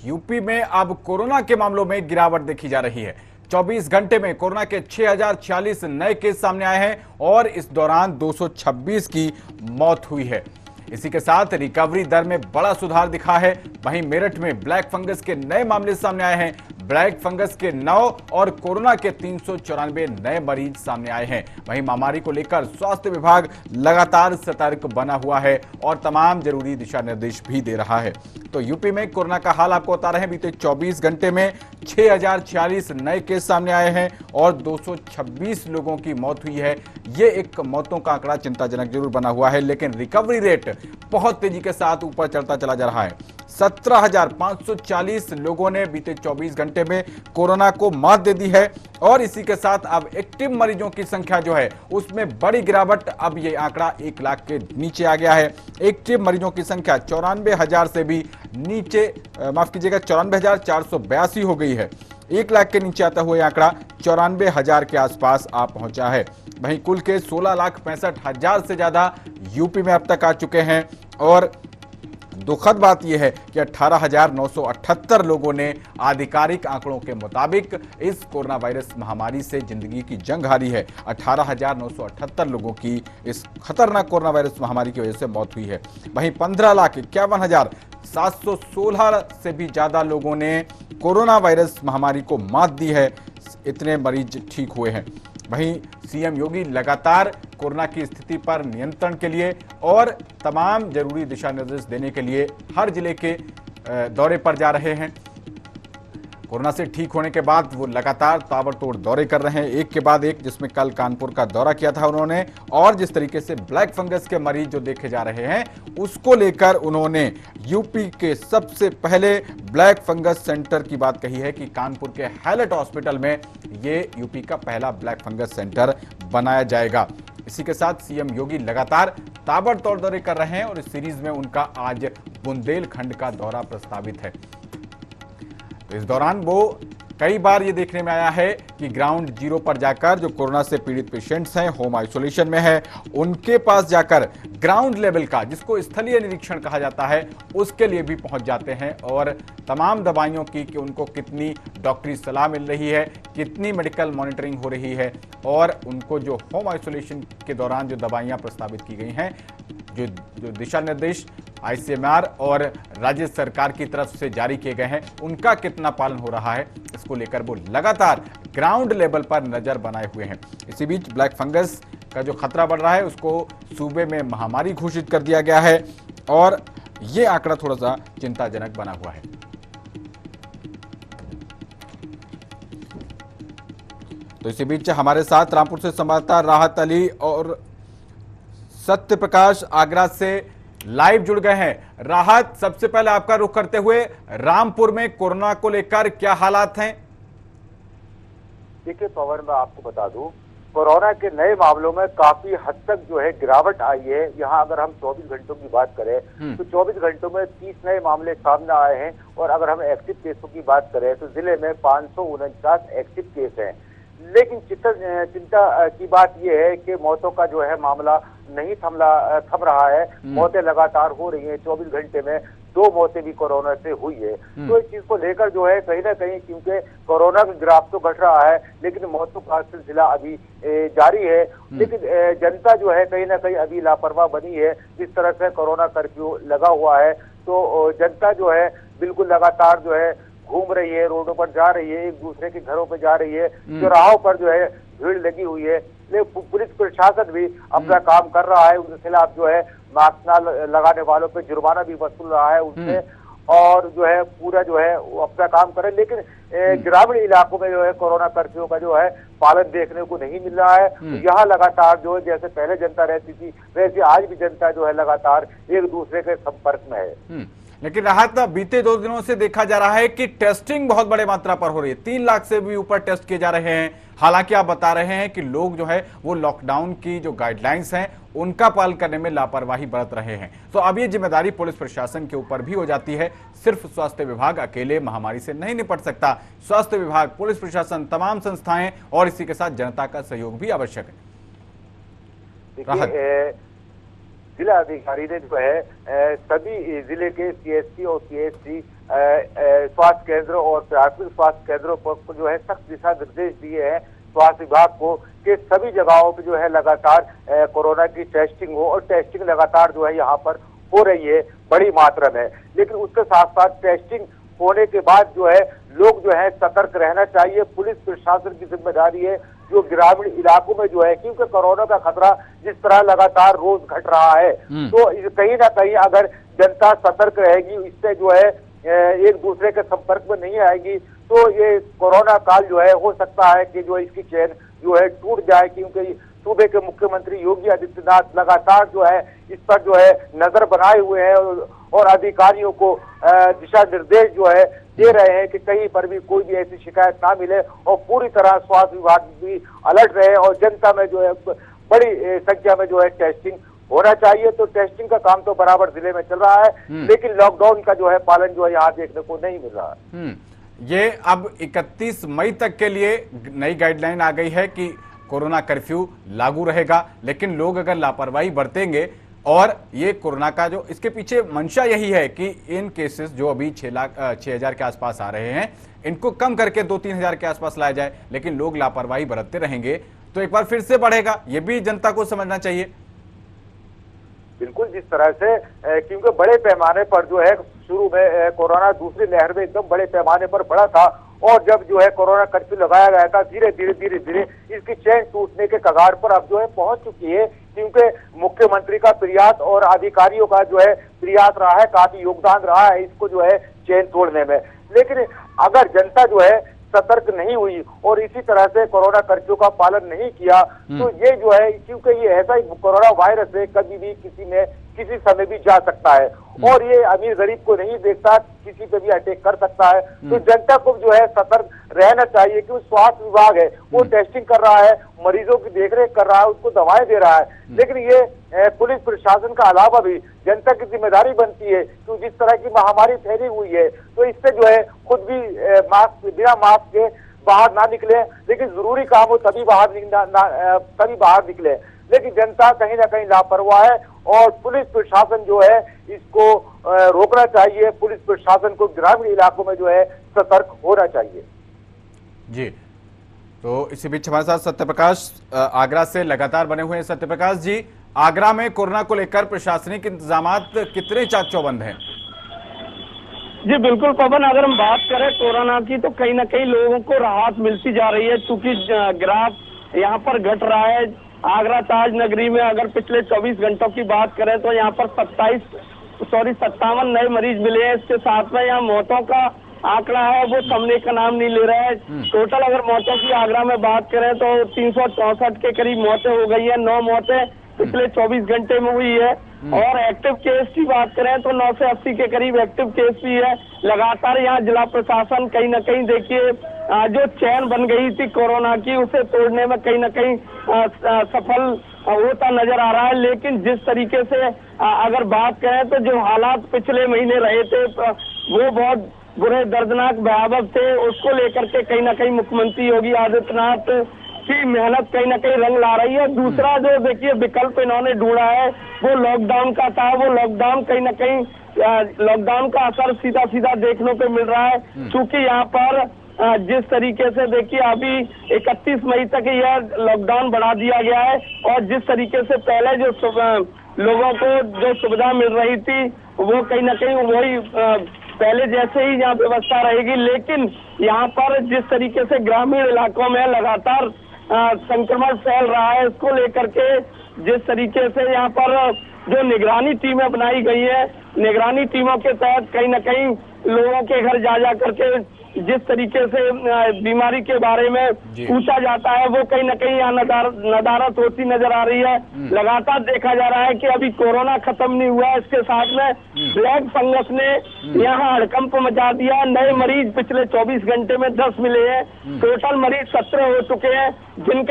UP में अब corona के मामलों में गिरावट देखी जा रही है। 24 घंटे में कोरोना के 6046 नए केस सामने आए हैं और इस दौरान 226 की मौत हुई है। इसी के साथ रिकवरी दर में बड़ा सुधार दिखा है। वहीं मेरठ में ब्लैक फंगस के नए मामले सामने आए हैं। ब्लैक फंगस के 9 और कोरोना के 394 नए मरीज सामने आए हैं। वहीं महामारी को लेकर स्वास्थ्य विभाग लगातार सतर्क बना हुआ है और तमाम जरूरी दिशा निर्देश भी दे रहा है। तो यूपी में कोरोना का हाल आपको बता रहे हैं। बीते 24 घंटे में 6046 नए केस सामने आए हैं और 226 लोगों की मौत हुई है। ये एक मौतों का आंकड़ा चिंताजनक जरूर बना हुआ है, लेकिन रिकवरी रेट बहुत तेजी के साथ ऊपर चढ़ता चला जा रहा है। 17,540 लोगों ने बीते 24 घंटे में कोरोना को मात दे दी है और इसी के साथ अब एक्टिव मरीजों की संख्या जो है उसमें बड़ी गिरावट, अब ये आंकड़ा 1 लाख के नीचे आ गया है। एक्टिव मरीजों की संख्या 94,000 से भी नीचे, माफ कीजिएगा, 94,482 हो गई है। 1 लाख के नीचे आता हुआ आंकड़ा 94,000 के आसपास आ पहुंचा है। वहीं कुल के 16,65,000 से ज्यादा यूपी में अब तक आ चुके हैं और दुखद बात यह है कि 18,978 लोगों ने आधिकारिक आंकड़ों के मुताबिक इस कोरोना वायरस महामारी से जिंदगी की जंग हारी है। 18,978 लोगों की इस खतरनाक कोरोना वायरस महामारी की वजह से मौत हुई है। वहीं 15,51,716 से भी ज्यादा लोगों ने कोरोना वायरस महामारी को मात दी है। इतने मरीज ठीक हुए हैं। वहीं सीएम योगी लगातार कोरोना की स्थिति पर नियंत्रण के लिए और तमाम जरूरी दिशा निर्देश देने के लिए हर जिले के दौरे पर जा रहे हैं। कोरोना से ठीक होने के बाद वो लगातार ताबड़तोड़ दौरे कर रहे हैं, एक के बाद एक, जिसमें कल कानपुर का दौरा किया था उन्होंने। और जिस तरीके से ब्लैक फंगस के मरीज जो देखे जा रहे हैं उसको लेकर उन्होंने यूपी के सबसे पहले ब्लैक फंगस सेंटर की बात कही है कि कानपुर के हैलेट हॉस्पिटल में ये यूपी का पहला ब्लैक फंगस सेंटर बनाया जाएगा। इसी के साथ सीएम योगी लगातार ताबड़तोड़ दौरे कर रहे हैं और इस सीरीज में उनका आज बुंदेलखंड का दौरा प्रस्तावित है। तो इस दौरान वो कई बार ये देखने में आया है कि ग्राउंड जीरो पर जाकर जो कोरोना से पीड़ित पेशेंट्स हैं, होम आइसोलेशन में है, उनके पास जाकर ग्राउंड लेवल का, जिसको स्थलीय निरीक्षण कहा जाता है, उसके लिए भी पहुंच जाते हैं और तमाम दवाइयों की कि उनको कितनी डॉक्टरी सलाह मिल रही है, कितनी मेडिकल मॉनिटरिंग हो रही है और उनको जो होम आइसोलेशन के दौरान जो दवाइयां प्रस्तावित की गई हैं, जो दिशा निर्देश आईसीएमआर और राज्य सरकार की तरफ से जारी किए गए हैं, उनका कितना पालन हो रहा है, इसको लेकर वो लगातार ग्राउंड लेवल पर नजर बनाए हुए हैं। इसी बीच ब्लैक फंगस का जो खतरा बढ़ रहा है उसको सूबे में महामारी घोषित कर दिया गया है और ये आंकड़ा थोड़ा सा चिंताजनक बना हुआ है। तो इसी बीच हमारे साथ रामपुर से संवाददाता राहत अली और सत्य प्रकाश आगरा से लाइव जुड़ गए हैं। राहत, सबसे पहले आपका रुख करते हुए रामपुर में कोरोना को लेकर क्या हालात हैं? देखिए पवन, मैं आपको बता दूं, कोरोना के नए मामलों में काफी हद तक जो है गिरावट आई है। यहाँ अगर हम 24 घंटों की बात करें तो 24 घंटों में 30 नए मामले सामने आए हैं और अगर हम एक्टिव केसों की बात करें तो जिले में 549 एक्टिव केस हैं। लेकिन चिंता की बात यह है कि मौतों का जो है मामला नहीं थम रहा है। मौतें लगातार हो रही हैं। 24 घंटे में 2 मौतें भी कोरोना से हुई है। तो इस चीज को लेकर जो है कहीं ना कहीं, क्योंकि कोरोना का ग्राफ तो घट रहा है लेकिन मौतों का सिलसिला अभी जारी है। लेकिन जनता जो है कहीं ना कहीं अभी लापरवाह बनी है। जिस तरह से कोरोना कर्फ्यू लगा हुआ है तो जनता जो है बिल्कुल लगातार जो है घूम रही है, रोडों पर जा रही है, एक दूसरे के घरों पर जा रही है, चौराहों पर जो है भीड़ लगी हुई है। लेकिन पुलिस प्रशासन भी अपना काम कर रहा है। उनके खिलाफ जो है मास्क न लगाने वालों पे जुर्माना भी वसूल रहा है उनसे और जो है पूरा जो है वो अपना काम करे। लेकिन ग्रामीण इलाकों में जो है कोरोना कर्फ्यू का जो है पालन देखने को नहीं मिल रहा है। यहाँ लगातार जो है जैसे पहले जनता रहती थी वैसे आज भी जनता जो है लगातार एक दूसरे के संपर्क में है। लेकिन राहत, बीते 2 दिनों से देखा जा रहा है कि टेस्टिंग बहुत बड़े मात्रा पर हो रही है। 3 लाख से भी ऊपर टेस्ट किए जा रहे हैं। हालांकि आप बता रहे हैं कि लोग जो है वो लॉकडाउन की जो गाइडलाइंस हैं उनका पालन करने में लापरवाही बरत रहे हैं। तो अब ये जिम्मेदारी पुलिस प्रशासन के ऊपर भी हो जाती है। सिर्फ स्वास्थ्य विभाग अकेले महामारी से नहीं निपट सकता। स्वास्थ्य विभाग, पुलिस प्रशासन, तमाम संस्थाएं और इसी के साथ जनता का सहयोग भी आवश्यक है। जिला अधिकारी ने जो है सभी जिले के सीएसपी और सीएचसी स्वास्थ्य केंद्र और प्राथमिक स्वास्थ्य केंद्रों पर जो है सख्त दिशा निर्देश दिए हैं स्वास्थ्य विभाग को कि सभी जगहों पे जो है लगातार कोरोना की टेस्टिंग हो, और टेस्टिंग लगातार जो है यहाँ पर हो रही है बड़ी मात्रा में। लेकिन उसके साथ साथ टेस्टिंग होने के बाद जो है लोग जो है सतर्क रहना चाहिए। पुलिस प्रशासन की जिम्मेदारी है जो ग्रामीण इलाकों में जो है, क्योंकि कोरोना का खतरा जिस तरह लगातार रोज घट रहा है, तो कहीं ना कहीं अगर जनता सतर्क रहेगी, इससे जो है एक दूसरे के संपर्क में नहीं आएगी, तो ये कोरोना काल जो है हो सकता है कि जो इसकी चेन जो है टूट जाए। क्योंकि सूबे के मुख्यमंत्री योगी आदित्यनाथ लगातार जो है इस पर जो है नजर बनाए हुए हैं और अधिकारियों को दिशा निर्देश जो है दे रहे हैं कि कहीं पर भी कोई भी ऐसी शिकायत ना मिले, और पूरी तरह स्वास्थ्य विभाग भी अलर्ट रहे, और जनता में जो है बड़ी संख्या में जो है टेस्टिंग होना चाहिए। तो टेस्टिंग का काम तो बराबर जिले में चल रहा है, लेकिन लॉकडाउन का जो है पालन जो है यहाँ देखने को नहीं मिल रहा है। ये अब 31 मई तक के लिए नई गाइडलाइन आ गई है कि कोरोना कर्फ्यू लागू रहेगा, लेकिन लोग अगर लापरवाही बरतेंगे, और ये कोरोना का जो इसके पीछे मंशा यही है कि इन केसेस जो अभी 6,000 के आसपास आ रहे हैं, इनको कम करके 2-3 हजार के आसपास लाया जाए, लेकिन लोग लापरवाही बरतते रहेंगे तो एक बार फिर से बढ़ेगा। ये भी जनता को समझना चाहिए। बिल्कुल, जिस तरह से क्योंकि बड़े पैमाने पर जो है शुरू में कोरोना दूसरी लहर में एकदम बड़े पैमाने पर बढ़ा था, और जब जो है कोरोना कर्फ्यू लगाया गया था, धीरे धीरे इसकी चेन टूटने के कगार पर अब जो है पहुंच चुकी है। क्योंकि मुख्यमंत्री का प्रयास और अधिकारियों का जो है प्रयास रहा है, काफी योगदान रहा है इसको जो है चेन तोड़ने में। लेकिन अगर जनता जो है सतर्क नहीं हुई और इसी तरह से कोरोना कर्फ्यू का पालन नहीं किया, तो ये जो है, क्योंकि ये ऐसा ही कोरोना वायरस है, कभी भी किसी समय भी जा सकता है, और ये अमीर गरीब को नहीं देखता, किसी पे भी अटैक कर सकता है। तो जनता को जो है सतर्क रहना चाहिए कि स्वास्थ्य विभाग है वो टेस्टिंग कर रहा है, मरीजों की देखरेख कर रहा है, उसको दवाएं दे रहा है, लेकिन ये पुलिस प्रशासन का अलावा भी जनता की जिम्मेदारी बनती है कि जिस तरह की महामारी फैली हुई है, तो इससे जो है खुद भी बिना मास्क के बाहर ना निकले, लेकिन जरूरी काम हो तभी बाहर निकले। लेकिन जनता कहीं ना कहीं लापरवाह है, और पुलिस प्रशासन जो है इसको रोकना चाहिए। पुलिस प्रशासन को ग्रामीण इलाकों में जो है सतर्क होना चाहिए। जी, तो इसी बीच हमारे साथ सत्यप्रकाश आगरा से लगातार बने हुए हैं। सत्यप्रकाश जी, आगरा में कोरोना को लेकर प्रशासनिक इंतजामात कितने चाक चौबंद हैं? जी बिल्कुल पवन, अगर हम बात करें कोरोना की तो कहीं ना कहीं लोगों को राहत मिलती जा रही है, क्योंकि ग्राफ यहाँ पर घट रहा है। आगरा ताज नगरी में अगर पिछले 24 घंटों की बात करें तो यहाँ पर 57 नए मरीज मिले हैं। इसके साथ में यहाँ मौतों का आंकड़ा है वो थमने का नाम नहीं ले रहा है। टोटल अगर मौतों की आगरा में बात करें तो 364 के करीब मौतें हो गई है। 9 मौतें पिछले 24 घंटे में हुई है, और एक्टिव केस की बात करें तो 9 से 80 के करीब एक्टिव केस भी है। लगातार यहाँ जिला प्रशासन कहीं ना कहीं देखिए जो चैन बन गई थी कोरोना की, उसे तोड़ने में कहीं ना कहीं सफल होता नजर आ रहा है। लेकिन जिस तरीके से अगर बात करें तो जो हालात पिछले महीने रहे थे वो बहुत बुरे, दर्दनाक, भयावह थे, उसको लेकर के कहीं ना कहीं मुख्यमंत्री योगी आदित्यनाथ की मेहनत कहीं ना कहीं रंग ला रही है। दूसरा जो देखिए विकल्प इन्होंने ढूंढा है वो लॉकडाउन का था। वो लॉकडाउन कहीं ना कहीं लॉकडाउन का असर सीधा देखने को मिल रहा है, क्योंकि यहाँ पर जिस तरीके से देखिए अभी 31 मई तक यह लॉकडाउन बढ़ा दिया गया है, और जिस तरीके से पहले जो लोगों को जो सुविधा मिल रही थी वो कहीं ना कहीं वही पहले जैसे ही यहाँ व्यवस्था रहेगी। लेकिन यहाँ पर जिस तरीके से ग्रामीण इलाकों में लगातार संक्रमण फैल रहा है, इसको लेकर के जिस तरीके से यहाँ पर जो निगरानी टीमें बनाई गई है, निगरानी टीमों के तहत कहीं ना कहीं लोगों के घर जा करके जिस तरीके से बीमारी के बारे में पूछा जाता है, वो कहीं ना कहीं यहाँ नदारत होती नजर आ रही है। लगातार देखा जा रहा है कि अभी कोरोना खत्म नहीं हुआ, इसके साथ में ब्लैक फंगस ने यहाँ हड़कंप मचा दिया। नए मरीज पिछले 24 घंटे में 10 मिले हैं। टोटल मरीज 17 हो चुके हैं, जिनका